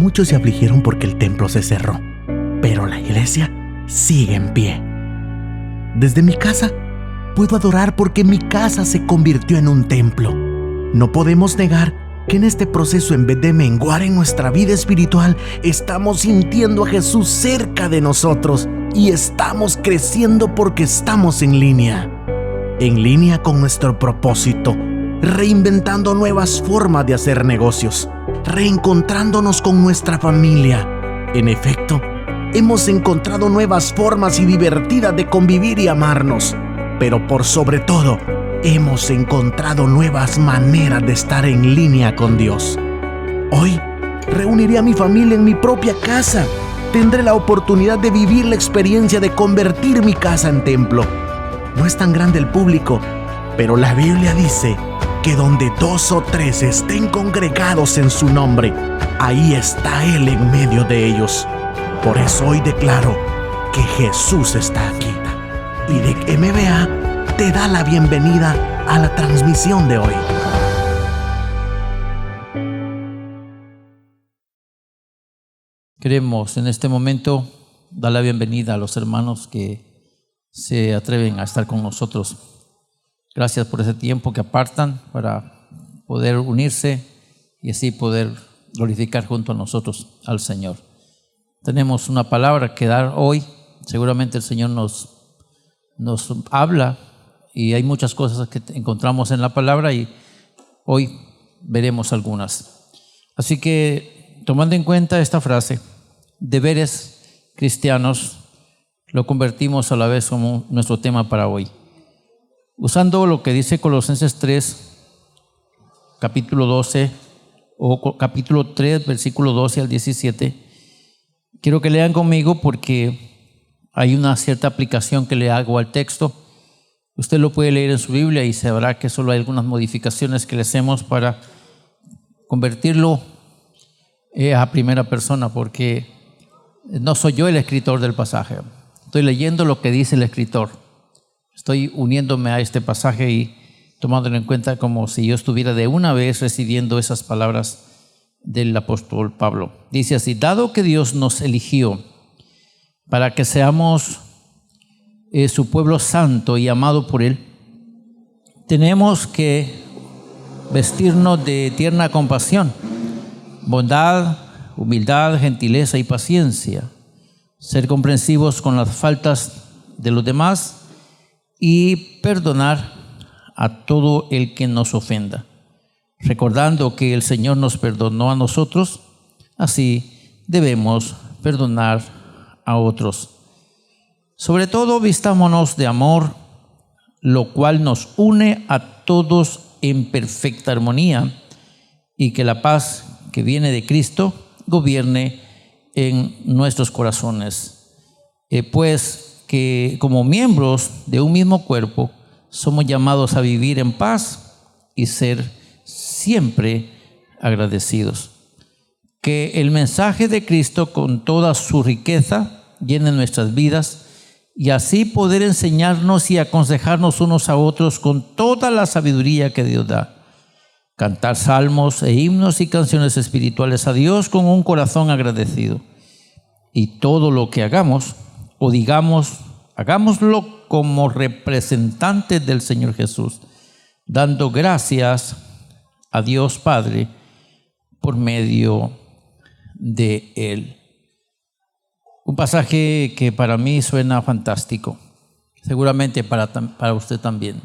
Muchos se afligieron porque el templo se cerró, pero la iglesia sigue en pie. Desde mi casa puedo adorar porque mi casa se convirtió en un templo. No podemos negar que en este proceso, en vez de menguar en nuestra vida espiritual, estamos sintiendo a Jesús cerca de nosotros y estamos creciendo porque estamos en línea con nuestro propósito, reinventando nuevas formas de hacer negocios, reencontrándonos con nuestra familia. En efecto, hemos encontrado nuevas formas y divertidas de convivir y amarnos, pero por sobre todo, hemos encontrado nuevas maneras de estar en línea con Dios. Hoy, reuniré a mi familia en mi propia casa. Tendré la oportunidad de vivir la experiencia de convertir mi casa en templo. No es tan grande el público, pero la Biblia dice que donde 2 o 3 estén congregados en su nombre, ahí está Él en medio de ellos. Por eso hoy declaro que Jesús está aquí. Y de MBA te da la bienvenida a la transmisión de hoy. Queremos en este momento dar la bienvenida a los hermanos que se atreven a estar con nosotros. Gracias por ese tiempo que apartan para poder unirse y así poder glorificar junto a nosotros al Señor. Tenemos una palabra que dar hoy. Seguramente el Señor nos habla y hay muchas cosas que encontramos en la palabra y hoy veremos algunas. Así que, tomando en cuenta esta frase, deberes cristianos, lo convertimos a la vez como nuestro tema para hoy. Usando lo que dice Colosenses 3, capítulo 12, o capítulo 3, versículo 12 al 17, quiero que lean conmigo porque hay una cierta aplicación que le hago al texto. Usted lo puede leer en su Biblia y sabrá que solo hay algunas modificaciones que le hacemos para convertirlo a primera persona, porque no soy yo el escritor del pasaje. Estoy leyendo lo que dice el escritor. Estoy uniéndome a este pasaje y tomándolo en cuenta como si yo estuviera de una vez recibiendo esas palabras del apóstol Pablo. Dice así: dado que Dios nos eligió para que seamos su pueblo santo y amado por Él, tenemos que vestirnos de tierna compasión, bondad, humildad, gentileza y paciencia, ser comprensivos con las faltas de los demás y perdonar a todo el que nos ofenda, recordando que el Señor nos perdonó a nosotros, así debemos perdonar a otros. Sobre todo, vistámonos de amor, lo cual nos une a todos en perfecta armonía, y que la paz que viene de Cristo gobierne en nuestros corazones. Pues que como miembros de un mismo cuerpo somos llamados a vivir en paz y ser siempre agradecidos. Que el mensaje de Cristo con toda su riqueza llene nuestras vidas y así poder enseñarnos y aconsejarnos unos a otros con toda la sabiduría que Dios da. Cantar salmos e himnos y canciones espirituales a Dios con un corazón agradecido. Y todo lo que hagamos o digamos, hagámoslo como representantes del Señor Jesús, dando gracias a Dios Padre por medio de Él. Un pasaje que para mí suena fantástico, seguramente para usted también.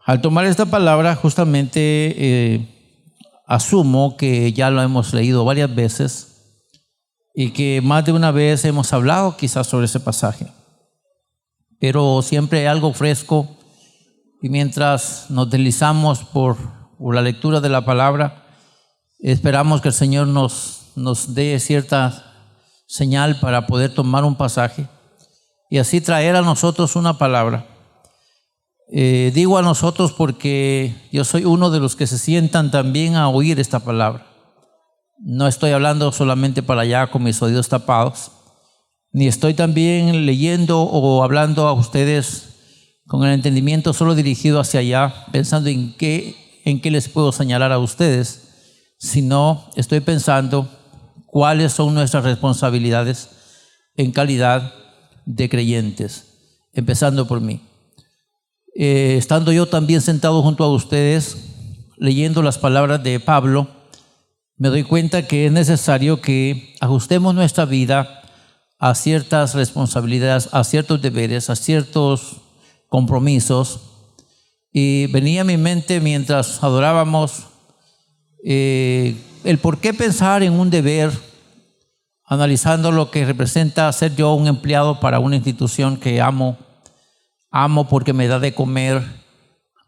Al tomar esta palabra, justamente asumo que ya lo hemos leído varias veces y que más de una vez hemos hablado quizás sobre ese pasaje. Pero siempre hay algo fresco y mientras nos deslizamos por la lectura de la palabra, esperamos que el Señor nos dé cierta señal para poder tomar un pasaje y así traer a nosotros una palabra. Digo a nosotros porque yo soy uno de los que se sientan también a oír esta palabra. No estoy hablando solamente para allá con mis oídos tapados, ni estoy también leyendo o hablando a ustedes con el entendimiento solo dirigido hacia allá, pensando en qué les puedo señalar a ustedes, sino estoy pensando cuáles son nuestras responsabilidades en calidad de creyentes, empezando por mí. Estando yo también sentado junto a ustedes, leyendo las palabras de Pablo, me doy cuenta que es necesario que ajustemos nuestra vida a ciertas responsabilidades, a ciertos deberes, a ciertos compromisos. Y venía a mi mente mientras adorábamos el por qué pensar en un deber, analizando lo que representa ser yo un empleado para una institución que amo porque me da de comer,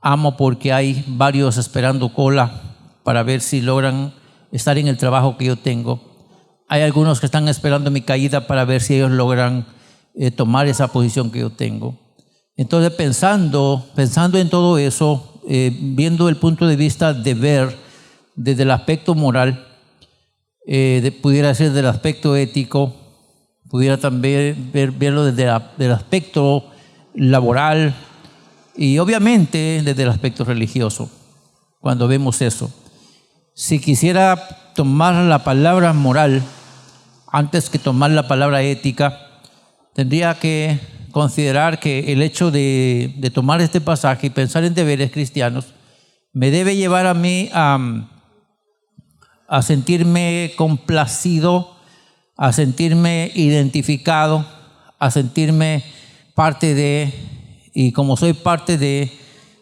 amo porque hay varios esperando cola para ver si logran estar en el trabajo que yo tengo. Hay algunos que están esperando mi caída para ver si ellos logran tomar esa posición que yo tengo. Entonces, pensando en todo eso, viendo el punto de vista de ver desde el aspecto moral, pudiera ser del aspecto ético, pudiera también verlo desde el aspecto laboral y obviamente desde el aspecto religioso. Cuando vemos eso, si quisiera tomar la palabra moral antes que tomar la palabra ética, tendría que considerar que el hecho de tomar este pasaje y pensar en deberes cristianos me debe llevar a mí a sentirme complacido, a sentirme identificado, a sentirme parte de, y como soy parte de,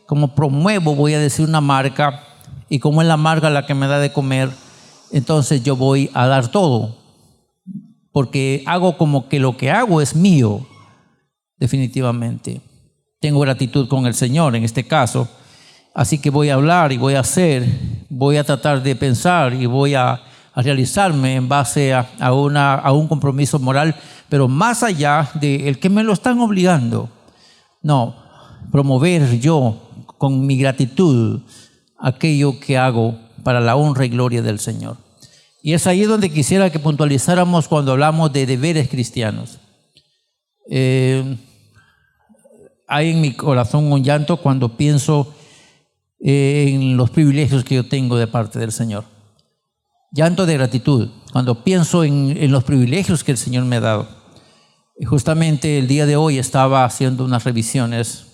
como promuevo, voy a decir, una marca, y como es la marca la que me da de comer, entonces yo voy a dar todo, porque hago como que lo que hago es mío. Definitivamente tengo gratitud con el Señor en este caso, así que voy a hablar y voy a hacer, voy a tratar de pensar y voy a realizarme en base a un compromiso moral, pero más allá de el que me lo están obligando. No, promover yo con mi gratitud aquello que hago para la honra y gloria del Señor. Y es ahí donde quisiera que puntualizáramos cuando hablamos de deberes cristianos. Hay en mi corazón un llanto cuando pienso en los privilegios que yo tengo de parte del Señor. Llanto de gratitud cuando pienso en los privilegios que el Señor me ha dado. Y justamente el día de hoy estaba haciendo unas revisiones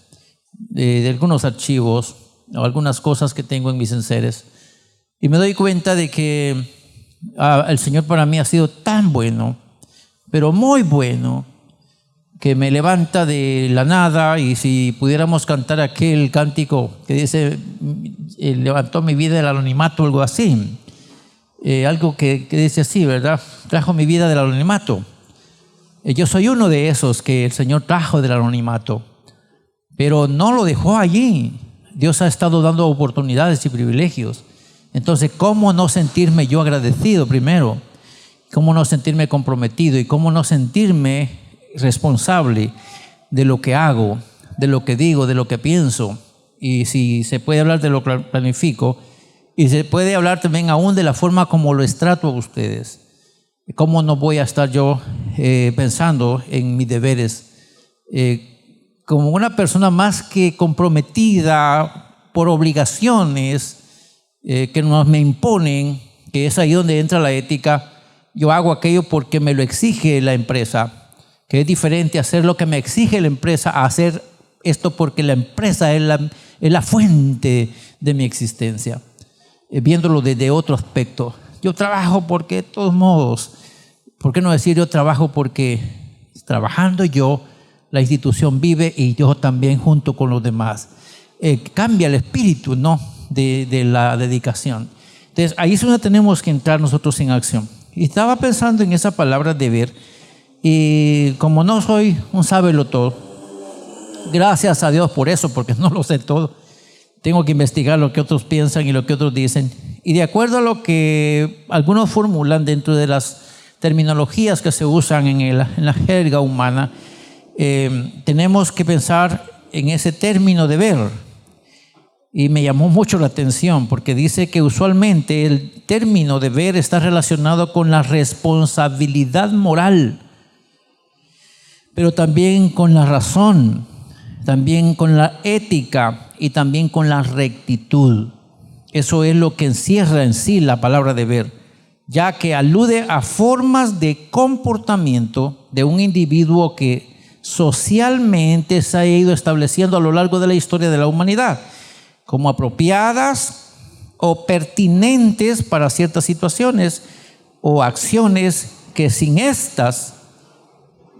de algunos archivos o algunas cosas que tengo en mis enseres y me doy cuenta de que el Señor para mí ha sido tan bueno, pero muy bueno, que me levanta de la nada. Y si pudiéramos cantar aquel cántico que dice, levantó mi vida del anonimato, algo así, algo que dice así, ¿verdad? Trajo mi vida del anonimato. Yo soy uno de esos que el Señor trajo del anonimato, pero no lo dejó allí. Dios ha estado dando oportunidades y privilegios. Entonces, ¿cómo no sentirme yo agradecido primero? ¿Cómo no sentirme comprometido? ¿Y cómo no sentirme responsable de lo que hago, de lo que digo, de lo que pienso? Y si se puede hablar de lo que planifico, y se puede hablar también aún de la forma como lo trato a ustedes. ¿Cómo no voy a estar yo pensando en mis deberes como una persona más que comprometida por obligaciones que nos me imponen, que es ahí donde entra la ética? Yo hago aquello porque me lo exige la empresa, que es diferente hacer lo que me exige la empresa a hacer esto porque la empresa es la fuente de mi existencia. Viéndolo desde otro aspecto, yo trabajo porque de todos modos, ¿por qué no decir yo trabajo porque trabajando yo, la institución vive y yo también junto con los demás? Cambia el espíritu, ¿no?, de la dedicación. Entonces ahí es donde tenemos que entrar nosotros en acción. Y estaba pensando en esa palabra deber, y como no soy un sábelo-todo, gracias a Dios por eso, porque no lo sé todo, tengo que investigar lo que otros piensan y lo que otros dicen, y de acuerdo a lo que algunos formulan dentro de las terminologías que se usan en la jerga humana, tenemos que pensar en ese término deber. Y me llamó mucho la atención porque dice que usualmente el término deber está relacionado con la responsabilidad moral, pero también con la razón, también con la ética y también con la rectitud. Eso es lo que encierra en sí la palabra deber. ya que alude a formas de comportamiento de un individuo que socialmente se ha ido estableciendo a lo largo de la historia de la humanidad, como apropiadas o pertinentes para ciertas situaciones o acciones que sin estas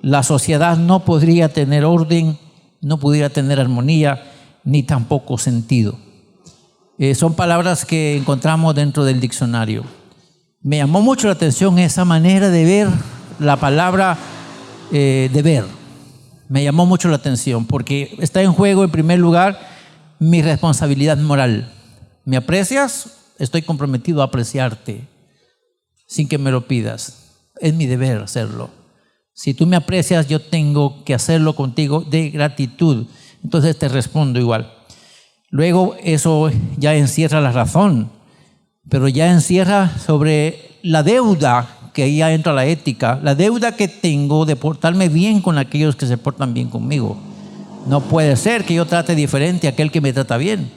la sociedad no podría tener orden, no pudiera tener armonía, ni tampoco sentido. Son palabras que encontramos dentro del diccionario. Me llamó mucho la atención esa manera de ver la palabra deber. Me llamó mucho la atención porque está en juego, en primer lugar, mi responsabilidad moral. ¿Me aprecias? Estoy comprometido a apreciarte sin que me lo pidas. Es mi deber hacerlo. Si tú me aprecias, yo tengo que hacerlo contigo de gratitud. Entonces te respondo igual. Luego eso ya encierra la razón, pero ya encierra sobre la deuda, que ahí ya entra la ética, la deuda que tengo de portarme bien con aquellos que se portan bien conmigo. No puede ser que yo trate diferente a aquel que me trata bien.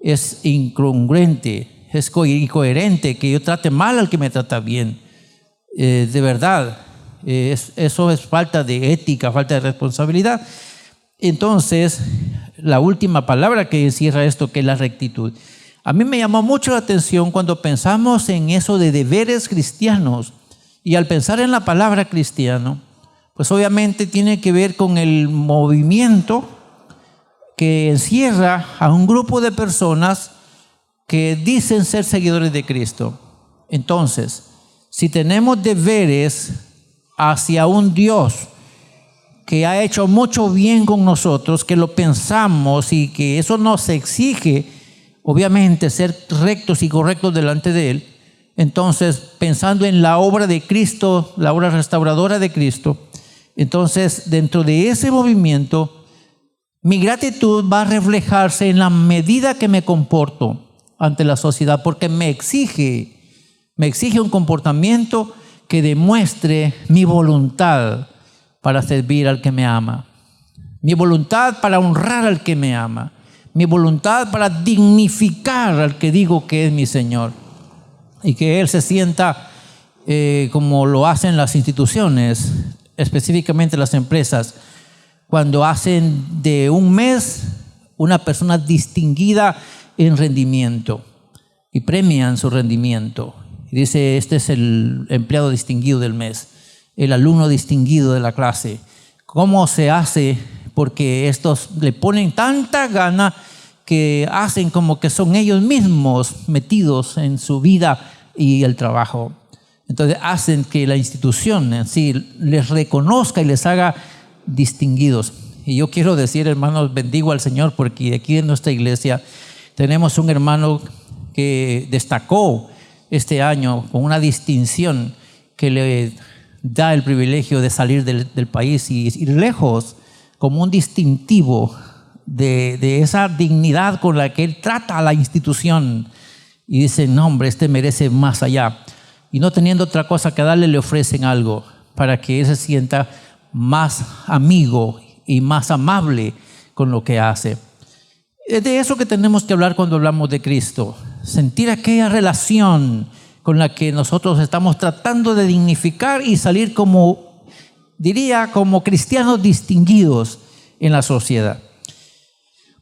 Es incongruente, es incoherente que yo trate mal al que me trata bien. De verdad, eso es falta de ética, falta de responsabilidad. Entonces, la última palabra que encierra esto, que es la rectitud. A mí me llamó mucho la atención cuando pensamos en eso de deberes cristianos, y al pensar en la palabra cristiano, pues obviamente tiene que ver con el movimiento que encierra a un grupo de personas que dicen ser seguidores de Cristo. Entonces, si tenemos deberes hacia un Dios que ha hecho mucho bien con nosotros, que lo pensamos y que eso nos exige, obviamente, ser rectos y correctos delante de Él, entonces, pensando en la obra de Cristo, la obra restauradora de Cristo, entonces, dentro de ese movimiento, mi gratitud va a reflejarse en la medida que me comporto ante la sociedad, porque me exige un comportamiento que demuestre mi voluntad para servir al que me ama, mi voluntad para honrar al que me ama, mi voluntad para dignificar al que digo que es mi Señor, y que Él se sienta como lo hacen las instituciones, específicamente las empresas, cuando hacen de un mes una persona distinguida en rendimiento y premian su rendimiento. Y dice, este es el empleado distinguido del mes, el alumno distinguido de la clase. ¿Cómo se hace? Porque estos le ponen tanta gana que hacen como que son ellos mismos metidos en su vida y el trabajo. Entonces hacen que la institución en sí les reconozca y les haga distinguidos. Y yo quiero decir, hermanos, bendigo al Señor porque aquí en nuestra iglesia tenemos un hermano que destacó este año con una distinción que le da el privilegio de salir del país y ir lejos, como un distintivo de esa dignidad con la que él trata a la institución. Y dice, no hombre, este merece más allá. Y no teniendo otra cosa que darle, le ofrecen algo para que él se sienta más amigo y más amable con lo que hace. Es de eso que tenemos que hablar cuando hablamos de Cristo. Sentir aquella relación con la que nosotros estamos tratando de dignificar y salir como, diría, como cristianos distinguidos en la sociedad.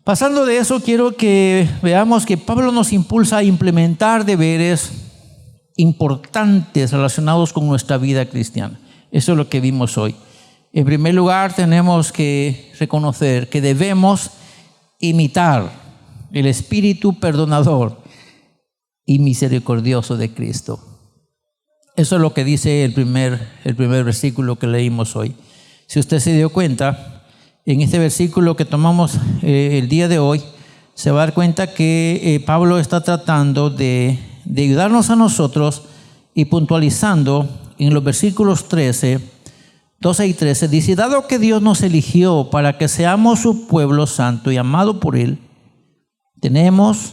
Pasando de eso, quiero que veamos que Pablo nos impulsa a implementar deberes importantes relacionados con nuestra vida cristiana. Eso es lo que vimos hoy. En primer lugar, tenemos que reconocer que debemos imitar el espíritu perdonador y misericordioso de Cristo. Eso es lo que dice el primer versículo que leímos hoy. Si usted se dio cuenta, en este versículo que tomamos el día de hoy, se va a dar cuenta que Pablo está tratando de ayudarnos a nosotros y puntualizando en los versículos 12 y 13, dice, dado que Dios nos eligió para que seamos su pueblo santo y amado por Él, tenemos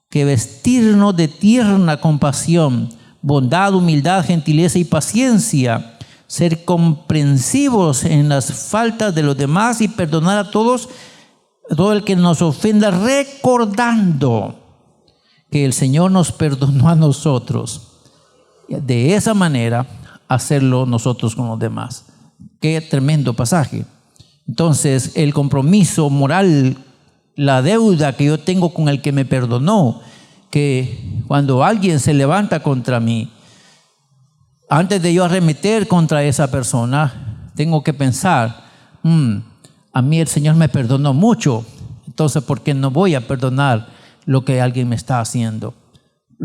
que vestirnos de tierna compasión, bondad, humildad, gentileza y paciencia, ser comprensivos en las faltas de los demás y perdonar a todo el que nos ofenda, recordando que el Señor nos perdonó a nosotros. de esa manera hacerlo nosotros con los demás. Qué tremendo pasaje. Entonces, el compromiso moral, la deuda que yo tengo con el que me perdonó, que cuando alguien se levanta contra mí, antes de yo arremeter contra esa persona, tengo que pensar, a mí el Señor me perdonó mucho, entonces ¿por qué no voy a perdonar lo que alguien me está haciendo?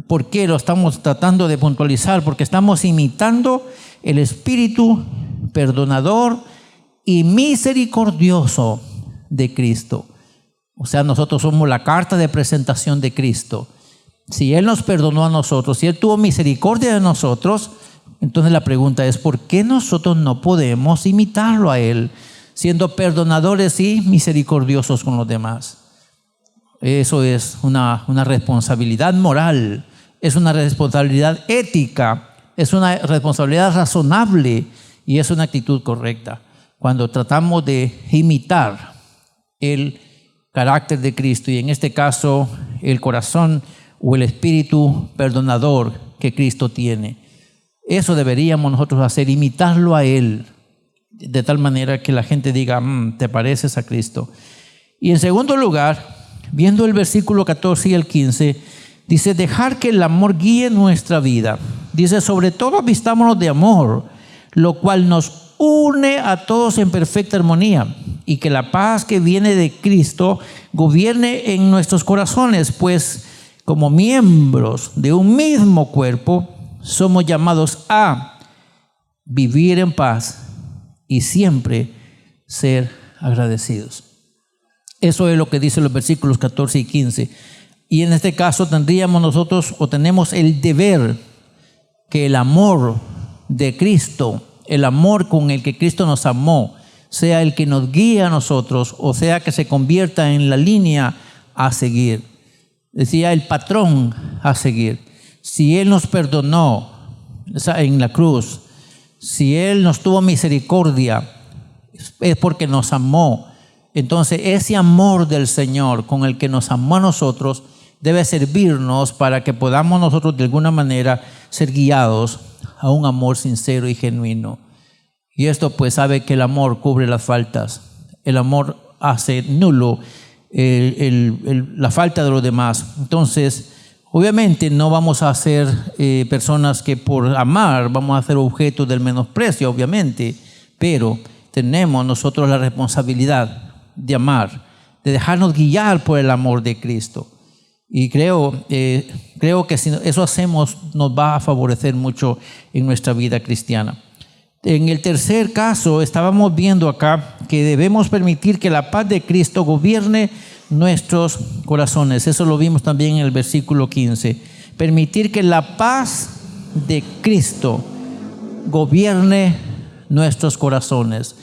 ¿Por qué lo estamos tratando de puntualizar? Porque estamos imitando el espíritu perdonador y misericordioso de Cristo. O sea, nosotros somos la carta de presentación de Cristo. Si Él nos perdonó a nosotros, si Él tuvo misericordia de nosotros, entonces la pregunta es, ¿por qué nosotros no podemos imitarlo a Él, siendo perdonadores y misericordiosos con los demás? Eso es una responsabilidad moral, es una responsabilidad ética, es una responsabilidad razonable y es una actitud correcta. Cuando tratamos de imitar el carácter de Cristo y en este caso el corazón o el espíritu perdonador que Cristo tiene, eso deberíamos nosotros hacer, imitarlo a Él, de tal manera que la gente diga, te pareces a Cristo. Y en segundo lugar, viendo el versículo 14 y el 15, dice, dejar que el amor guíe nuestra vida. Dice, sobre todo vistámonos de amor, lo cual nos une a todos en perfecta armonía, y que la paz que viene de Cristo gobierne en nuestros corazones, pues como miembros de un mismo cuerpo, somos llamados a vivir en paz y siempre ser agradecidos. Eso es lo que dicen los versículos 14 y 15. Y en este caso tendríamos nosotros, o tenemos el deber, que el amor de Cristo, el amor con el que Cristo nos amó, sea el que nos guíe a nosotros, o sea que se convierta en la línea a seguir. Decía el patrón a seguir. Si Él nos perdonó en la cruz, si Él nos tuvo misericordia, es porque nos amó. Entonces ese amor del Señor con el que nos amó a nosotros debe servirnos para que podamos nosotros de alguna manera ser guiados a un amor sincero y genuino. Y esto pues sabe que el amor cubre las faltas. El amor hace nulo la falta de los demás. Entonces, obviamente no vamos a ser personas que por amar vamos a ser objeto del menosprecio, obviamente, pero tenemos nosotros la responsabilidad de amar, de dejarnos guiar por el amor de Cristo. Y creo que si eso hacemos nos va a favorecer mucho en nuestra vida cristiana. En el tercer caso estábamos viendo acá que debemos permitir que la paz de Cristo gobierne nuestros corazones. Eso lo vimos también en el versículo 15. Permitir que la paz de Cristo gobierne nuestros corazones.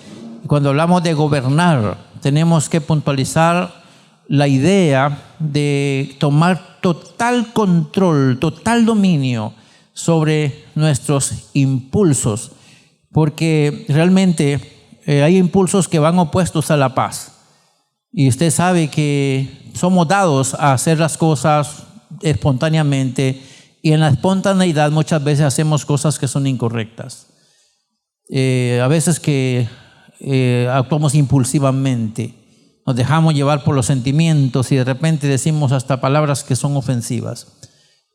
Y cuando hablamos de gobernar, tenemos que puntualizar la idea de tomar total control, total dominio sobre nuestros impulsos, porque realmente hay impulsos que van opuestos a la paz. Y usted sabe que somos dados a hacer las cosas espontáneamente, y en la espontaneidad muchas veces hacemos cosas que son incorrectas. A veces que actuamos impulsivamente, nos dejamos llevar por los sentimientos y de repente decimos hasta palabras que son ofensivas.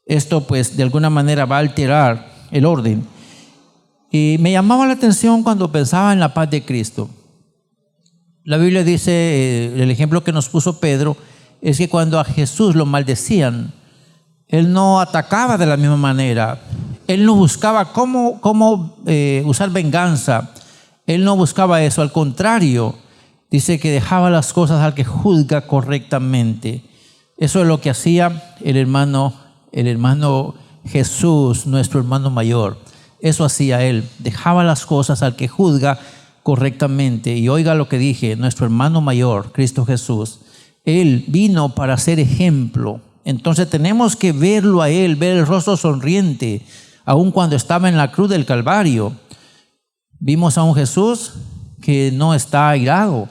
Esto pues de alguna manera va a alterar el orden. Y me llamaba la atención cuando pensaba en la paz de Cristo. La Biblia dice, el ejemplo que nos puso Pedro, es que cuando a Jesús lo maldecían, Él no atacaba de la misma manera. Él no buscaba cómo usar venganza. Él no buscaba eso, al contrario, dice que dejaba las cosas al que juzga correctamente. Eso es lo que hacía el hermano Jesús, nuestro hermano mayor. Eso hacía Él, dejaba las cosas al que juzga correctamente. Y oiga lo que dije, nuestro hermano mayor, Cristo Jesús, Él vino para ser ejemplo. Entonces tenemos que verlo a Él, ver el rostro sonriente, aun cuando estaba en la cruz del Calvario. Vimos a un Jesús que no está airado.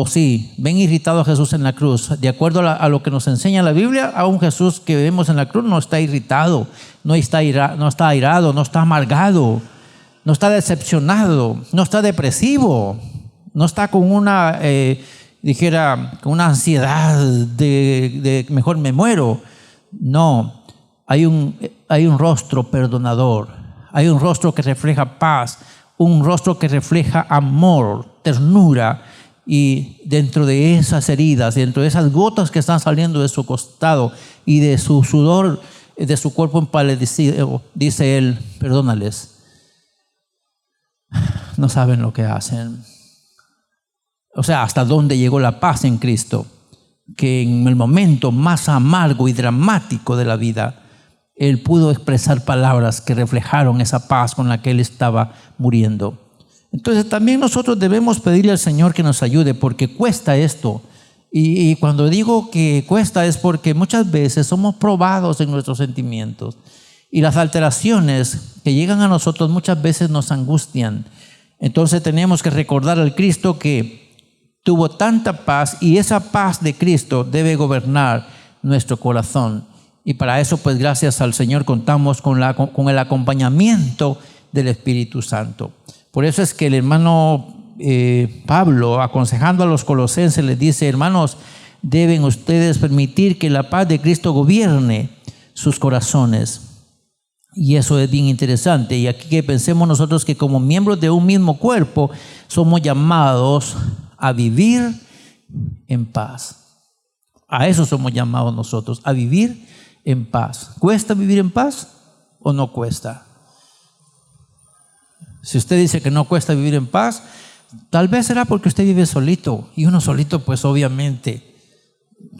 sí, ven irritado a Jesús en la cruz. De acuerdo a lo que nos enseña la Biblia, a un Jesús que vemos en la cruz no está irritado, no está airado, no está amargado, no está decepcionado, no está depresivo, no está con una, con una ansiedad de mejor me muero. No, hay un rostro perdonador, hay un rostro que refleja paz, un rostro que refleja amor, ternura. Y dentro de esas heridas, dentro de esas gotas que están saliendo de su costado y de su sudor, de su cuerpo empalidecido, dice él, perdónales. No saben lo que hacen. O sea, hasta dónde llegó la paz en Cristo, que en el momento más amargo y dramático de la vida, él pudo expresar palabras que reflejaron esa paz con la que él estaba muriendo. Entonces también nosotros debemos pedirle al Señor que nos ayude, porque cuesta esto. Y cuando digo que cuesta es porque muchas veces somos probados en nuestros sentimientos. Y las alteraciones que llegan a nosotros muchas veces nos angustian. Entonces tenemos que recordar al Cristo que tuvo tanta paz, y esa paz de Cristo debe gobernar nuestro corazón. Y para eso, pues gracias al Señor, contamos con el acompañamiento del Espíritu Santo. Por eso es que el hermano Pablo, aconsejando a los colosenses, les dice: hermanos, deben ustedes permitir que la paz de Cristo gobierne sus corazones. Y eso es bien interesante. Y aquí que pensemos nosotros que como miembros de un mismo cuerpo somos llamados a vivir en paz. A eso somos llamados nosotros, a vivir en paz. ¿Cuesta vivir en paz o no cuesta? Si usted dice que no cuesta vivir en paz, tal vez será porque usted vive solito. Y uno solito, pues obviamente,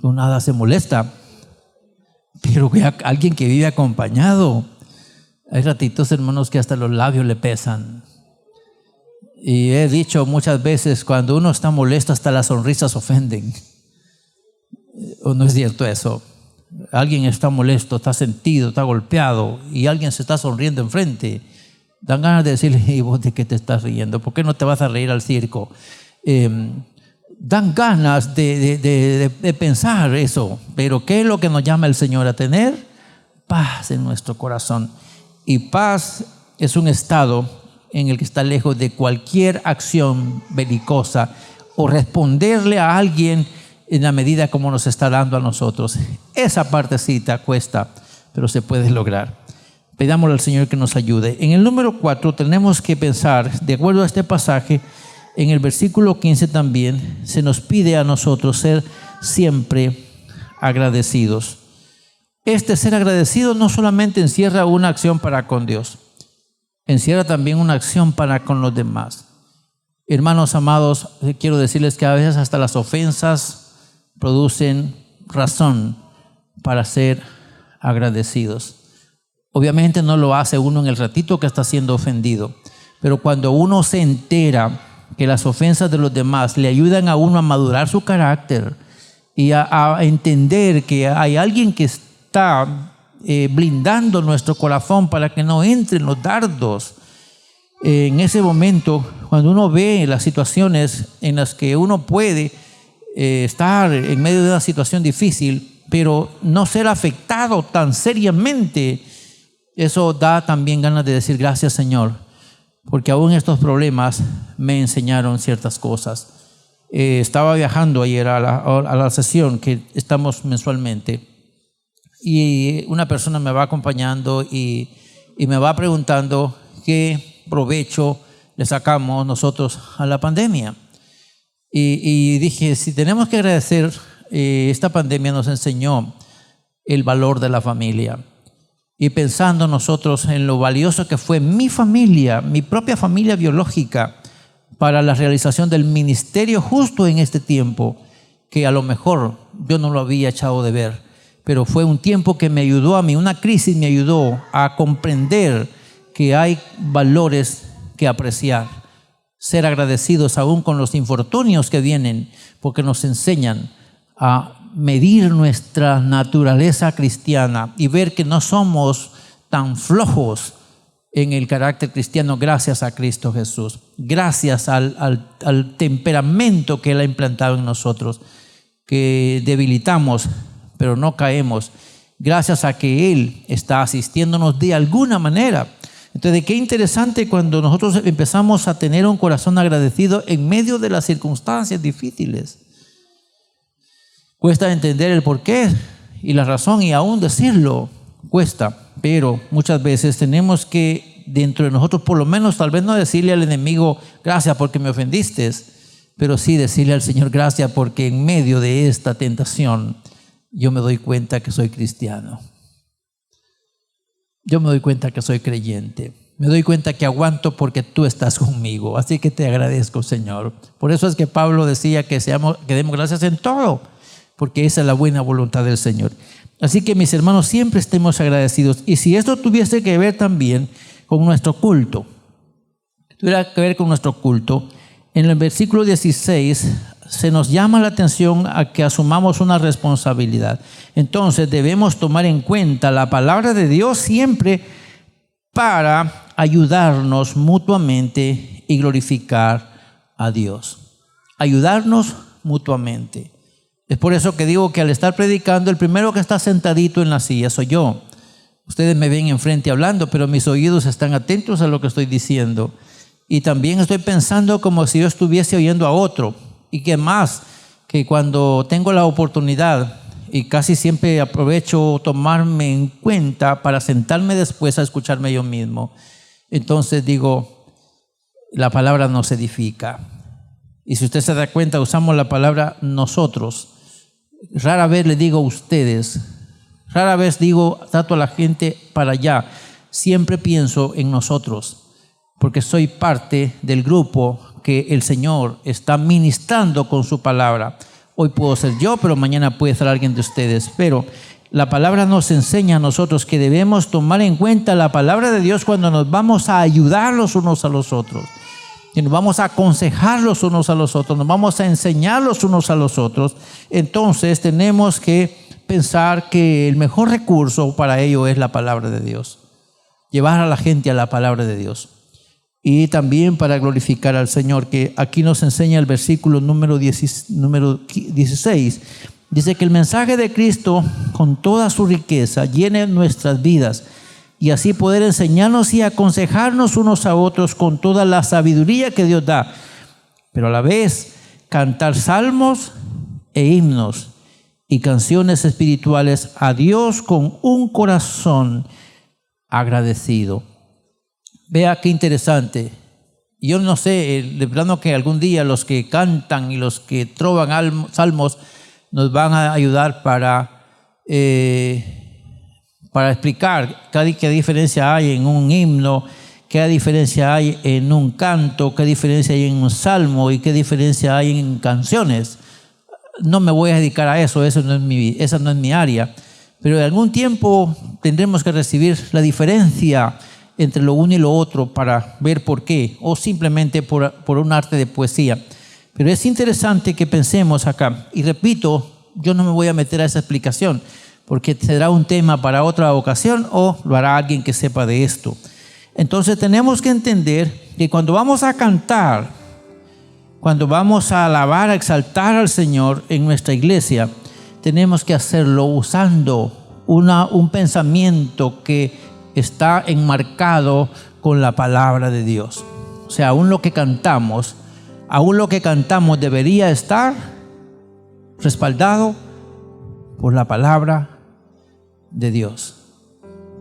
nada se molesta. Pero alguien que vive acompañado, hay ratitos, hermanos, que hasta los labios le pesan. Y he dicho muchas veces, cuando uno está molesto, hasta las sonrisas ofenden. ¿O no es cierto eso? Alguien está molesto, está sentido, está golpeado, y alguien se está sonriendo enfrente. Dan ganas de decirle: ¿y vos de qué te estás riendo? ¿Por qué no te vas a reír al circo? Dan ganas de pensar eso. Pero ¿qué es lo que nos llama el Señor a tener? Paz en nuestro corazón. Y paz es un estado en el que está lejos de cualquier acción belicosa o responderle a alguien en la medida como nos está dando a nosotros. Esa partecita cuesta, pero se puede lograr. Pidámosle al Señor que nos ayude. En el número 4 tenemos que pensar, de acuerdo a este pasaje, en el versículo 15 también, se nos pide a nosotros ser siempre agradecidos. Este ser agradecido no solamente encierra una acción para con Dios, encierra también una acción para con los demás. Hermanos amados, quiero decirles que a veces hasta las ofensas producen razón para ser agradecidos. Obviamente no lo hace uno en el ratito que está siendo ofendido, pero cuando uno se entera que las ofensas de los demás le ayudan a uno a madurar su carácter y a entender que hay alguien que está blindando nuestro corazón para que no entren los dardos. En ese momento, cuando uno ve las situaciones en las que uno puede estar en medio de una situación difícil, pero no ser afectado tan seriamente, eso da también ganas de decir: gracias, Señor, porque aún estos problemas me enseñaron ciertas cosas. Estaba viajando ayer a la sesión que estamos mensualmente, y una persona me va acompañando y me va preguntando qué provecho le sacamos nosotros a la pandemia. Y dije: si tenemos que agradecer, esta pandemia nos enseñó el valor de la familia. Y pensando nosotros en lo valioso que fue mi familia, mi propia familia biológica, para la realización del ministerio justo en este tiempo, que a lo mejor yo no lo había echado de ver, pero fue un tiempo que me ayudó a mí, una crisis me ayudó a comprender que hay valores que apreciar, ser agradecidos aún con los infortunios que vienen, porque nos enseñan a medir nuestra naturaleza cristiana y ver que no somos tan flojos en el carácter cristiano gracias a Cristo Jesús, gracias al temperamento que Él ha implantado en nosotros, que debilitamos, pero no caemos, gracias a que Él está asistiéndonos de alguna manera. Entonces, qué interesante cuando nosotros empezamos a tener un corazón agradecido en medio de las circunstancias difíciles. Cuesta entender el porqué y la razón, y aún decirlo cuesta, pero muchas veces tenemos que dentro de nosotros, por lo menos, tal vez no decirle al enemigo gracias porque me ofendiste, pero sí decirle al Señor gracias porque en medio de esta tentación yo me doy cuenta que soy cristiano. Yo me doy cuenta que soy creyente. Me doy cuenta que aguanto porque tú estás conmigo. Así que te agradezco, Señor. Por eso es que Pablo decía que demos gracias en todo, porque esa es la buena voluntad del Señor. Así que, mis hermanos, siempre estemos agradecidos. Y si esto tuviese que ver también con nuestro culto, en el versículo 16 se nos llama la atención a que asumamos una responsabilidad. Entonces debemos tomar en cuenta la palabra de Dios siempre para ayudarnos mutuamente y glorificar a Dios. Ayudarnos mutuamente. Es por eso que digo que al estar predicando, el primero que está sentadito en la silla soy yo. Ustedes me ven enfrente hablando, pero mis oídos están atentos a lo que estoy diciendo. Y también estoy pensando como si yo estuviese oyendo a otro. Y que más, que cuando tengo la oportunidad, y casi siempre aprovecho tomarme en cuenta para sentarme después a escucharme yo mismo. Entonces digo, la palabra nos edifica. Y si usted se da cuenta, usamos la palabra nosotros. Rara vez le digo ustedes, rara vez digo trato a la gente para allá. Siempre pienso en nosotros, porque soy parte del grupo que el Señor está ministrando con su palabra. Hoy puedo ser yo, pero mañana puede ser alguien de ustedes. Pero la palabra nos enseña a nosotros que debemos tomar en cuenta la palabra de Dios cuando nos vamos a ayudar los unos a los otros. Y nos vamos a aconsejar los unos a los otros, nos vamos a enseñar los unos a los otros. Entonces tenemos que pensar que el mejor recurso para ello es la palabra de Dios. Llevar a la gente a la palabra de Dios. Y también para glorificar al Señor, que aquí nos enseña el versículo número 16. Dice que el mensaje de Cristo con toda su riqueza llene nuestras vidas, y así poder enseñarnos y aconsejarnos unos a otros con toda la sabiduría que Dios da, pero a la vez cantar salmos e himnos y canciones espirituales a Dios con un corazón agradecido. Vea qué interesante. Yo no sé, de plano que algún día los que cantan y los que trovan salmos nos van a ayudar para explicar qué diferencia hay en un himno, qué diferencia hay en un canto, qué diferencia hay en un salmo y qué diferencia hay en canciones. No me voy a dedicar a eso, esa no es mi área, pero en algún tiempo tendremos que recibir la diferencia entre lo uno y lo otro para ver por qué, o simplemente por un arte de poesía. Pero es interesante que pensemos acá, y repito, yo no me voy a meter a esa explicación, porque será un tema para otra ocasión o lo hará alguien que sepa de esto. Entonces tenemos que entender que cuando vamos a cantar, cuando vamos a alabar, a exaltar al Señor en nuestra iglesia, tenemos que hacerlo usando un pensamiento que está enmarcado con la palabra de Dios. O sea, aún lo que cantamos debería estar respaldado por la palabra de Dios.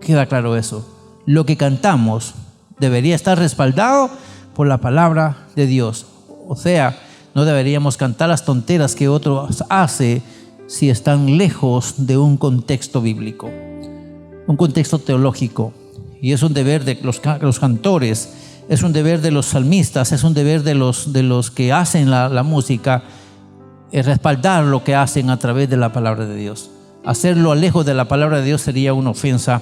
¿Queda claro eso? Lo que cantamos debería estar respaldado por la palabra de Dios. O sea, no deberíamos cantar las tonteras que otros hacen si están lejos de un contexto bíblico, un contexto teológico. Y es un deber de los cantores, es un deber de los salmistas, es un deber de los que hacen la música, es respaldar lo que hacen a través de la palabra de Dios. Hacerlo lejos de la palabra de Dios sería una ofensa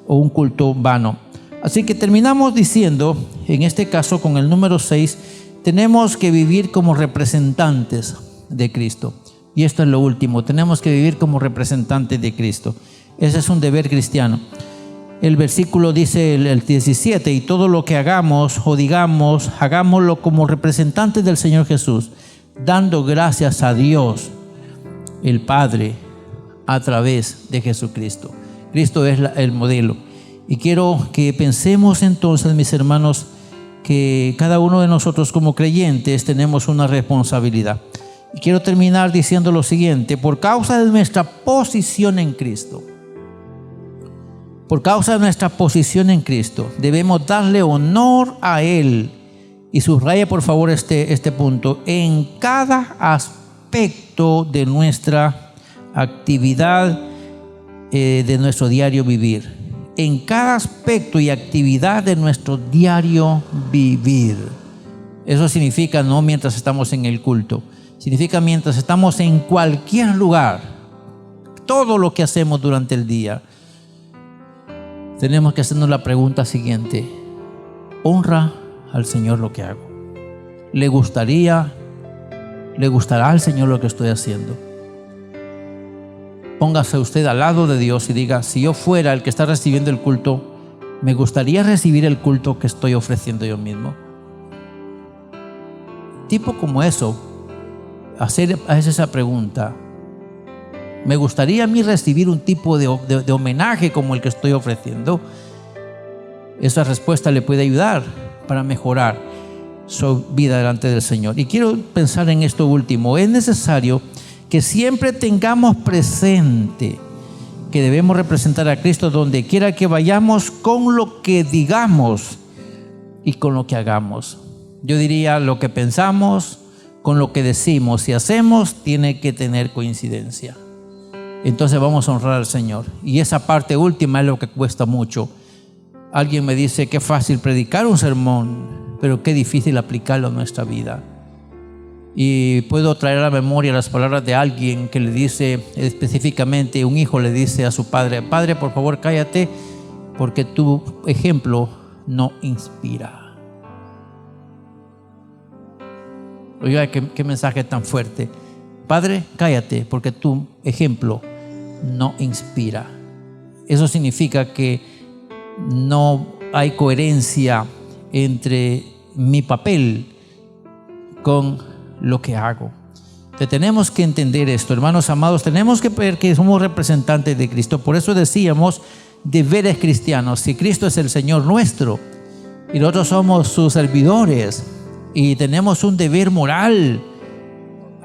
o un culto vano. Así que terminamos diciendo, en este caso con el número 6, tenemos que vivir como representantes de Cristo. Y esto es lo último, tenemos que vivir como representantes de Cristo. Ese es un deber cristiano. el versículo dice el 17, y todo lo que hagamos o digamos, hagámoslo como representantes del Señor Jesús, dando gracias a Dios, el Padre, a través de Jesucristo. Cristo es el modelo. Y quiero que pensemos entonces, mis hermanos, que cada uno de nosotros como creyentes tenemos una responsabilidad. Y quiero terminar diciendo lo siguiente: por causa de nuestra posición en Cristo, por causa de nuestra posición en Cristo, debemos darle honor a Él. Y subraya por favor este punto: en cada aspecto de nuestra actividad, de nuestro diario vivir. En cada aspecto y actividad de nuestro diario vivir. Eso significa no mientras estamos en el culto, significa mientras estamos en cualquier lugar. Todo lo que hacemos durante el día, tenemos que hacernos la pregunta siguiente: ¿honra al Señor lo que hago? ¿Le gustará al Señor lo que estoy haciendo? Póngase usted al lado de Dios y diga: si yo fuera el que está recibiendo el culto, ¿me gustaría recibir el culto que estoy ofreciendo yo mismo? Tipo como eso, hacer esa pregunta: ¿me gustaría a mí recibir un tipo de homenaje como el que estoy ofreciendo? Esa respuesta le puede ayudar para mejorar su vida delante del Señor. Y quiero pensar en esto último: es necesario que siempre tengamos presente que debemos representar a Cristo donde quiera que vayamos, con lo que digamos y con lo que hagamos. Yo diría, lo que pensamos con lo que decimos y hacemos tiene que tener coincidencia. Entonces vamos a honrar al Señor. Y esa parte última es lo que cuesta mucho. Alguien me dice: qué fácil predicar un sermón, pero qué difícil aplicarlo a nuestra vida. Y puedo traer a la memoria las palabras de alguien que le dice específicamente, un hijo le dice a su padre: padre, por favor cállate, porque tu ejemplo no inspira. Oiga, qué mensaje tan fuerte. Padre, cállate, porque tu ejemplo no inspira. Eso significa que no hay coherencia entre mi papel con lo que hago. Entonces, tenemos que entender esto, hermanos amados. Tenemos que ver que somos representantes de Cristo. Por eso decíamos deberes cristianos. Si Cristo es el Señor nuestro y nosotros somos sus servidores y tenemos un deber moral,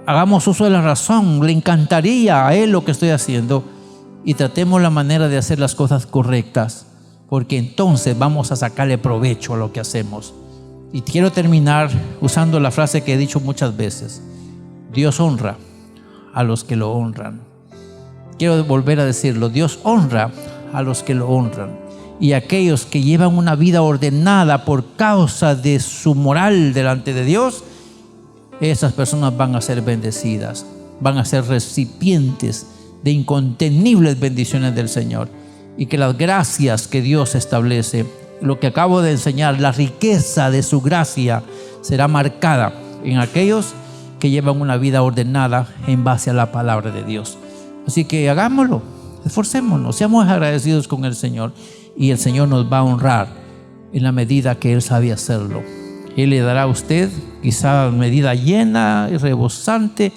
hagamos uso de la razón. Le encantaría a Él lo que estoy haciendo, y tratemos la manera de hacer las cosas correctas, porque entonces vamos a sacarle provecho a lo que hacemos. Y quiero terminar usando la frase que he dicho muchas veces: Dios honra a los que lo honran. Quiero volver a decirlo: Dios honra a los que lo honran. Y aquellos que llevan una vida ordenada por causa de su moral delante de Dios, esas personas van a ser bendecidas, van a ser recipientes de incontenibles bendiciones del Señor. Y que las gracias que Dios establece, lo que acabo de enseñar, la riqueza de su gracia, será marcada en aquellos que llevan una vida ordenada en base a la palabra de Dios. Así que hagámoslo, esforcémonos, seamos agradecidos con el Señor, y el Señor nos va a honrar en la medida que Él sabe hacerlo. Él le dará a usted quizá medida llena y rebosante,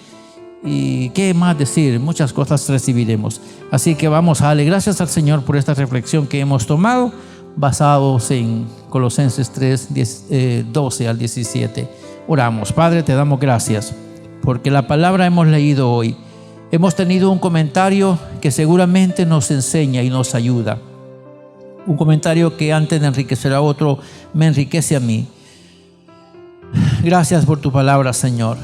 y qué más decir, muchas cosas recibiremos. Así que vamos a darle gracias al Señor por esta reflexión que hemos tomado, basados en Colosenses 3, 12 al 17. Oramos. Padre, te damos gracias porque la palabra hemos leído hoy. Hemos tenido un comentario que seguramente nos enseña y nos ayuda. Un comentario que antes de enriquecer a otro, me enriquece a mí. Gracias por tu palabra, Señor.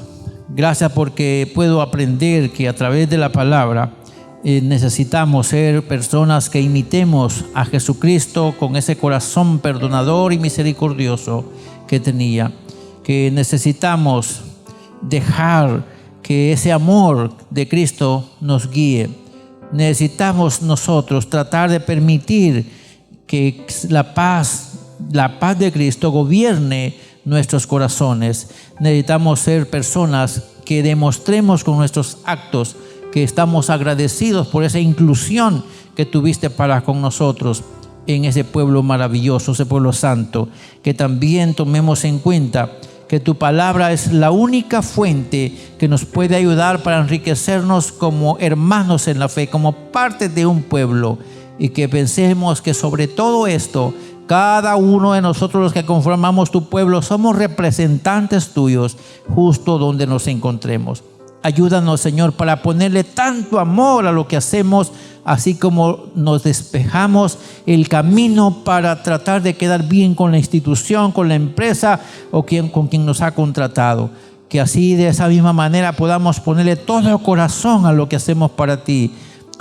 Gracias porque puedo aprender que a través de la palabra necesitamos ser personas que imitemos a Jesucristo con ese corazón perdonador y misericordioso que tenía. Que necesitamos dejar que ese amor de Cristo nos guíe. Necesitamos nosotros tratar de permitir que la paz de Cristo gobierne nuestros corazones. Necesitamos ser personas que demostremos con nuestros actos que estamos agradecidos por esa inclusión que tuviste para con nosotros, en ese pueblo maravilloso, ese pueblo santo, que también tomemos en cuenta que tu palabra es la única fuente que nos puede ayudar para enriquecernos como hermanos en la fe, como parte de un pueblo, y que pensemos que sobre todo esto, cada uno de nosotros los que conformamos tu pueblo somos representantes tuyos justo donde nos encontremos. Ayúdanos, Señor, para ponerle tanto amor a lo que hacemos, así como nos despejamos el camino para tratar de quedar bien con la institución, con la empresa o con quien nos ha contratado. Que así, de esa misma manera, podamos ponerle todo el corazón a lo que hacemos para ti,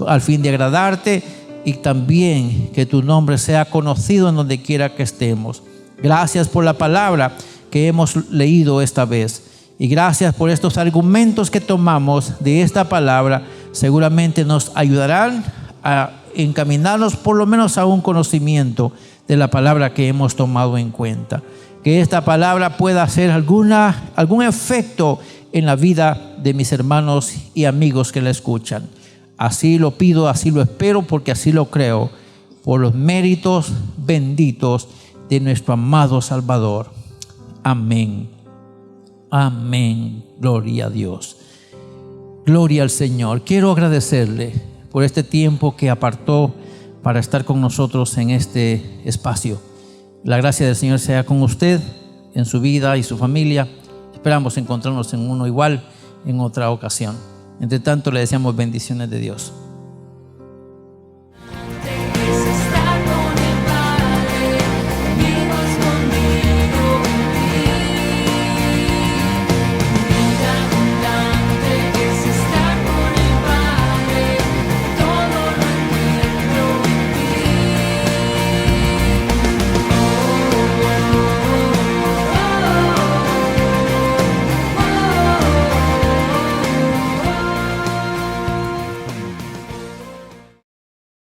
al fin de agradarte, y también que tu nombre sea conocido en donde quiera que estemos. Gracias por la palabra que hemos leído esta vez. Y gracias por estos argumentos que tomamos de esta palabra. Seguramente nos ayudarán a encaminarnos por lo menos a un conocimiento de la palabra que hemos tomado en cuenta. Que esta palabra pueda hacer algún efecto en la vida de mis hermanos y amigos que la escuchan. Así lo pido, así lo espero, porque así lo creo, por los méritos benditos de nuestro amado Salvador. Amén. Amén. Gloria a Dios. Gloria al Señor. Quiero agradecerle por este tiempo que apartó para estar con nosotros en este espacio. La gracia del Señor sea con usted, en su vida y su familia. Esperamos encontrarnos en uno igual en otra ocasión. Entre tanto, le deseamos bendiciones de Dios.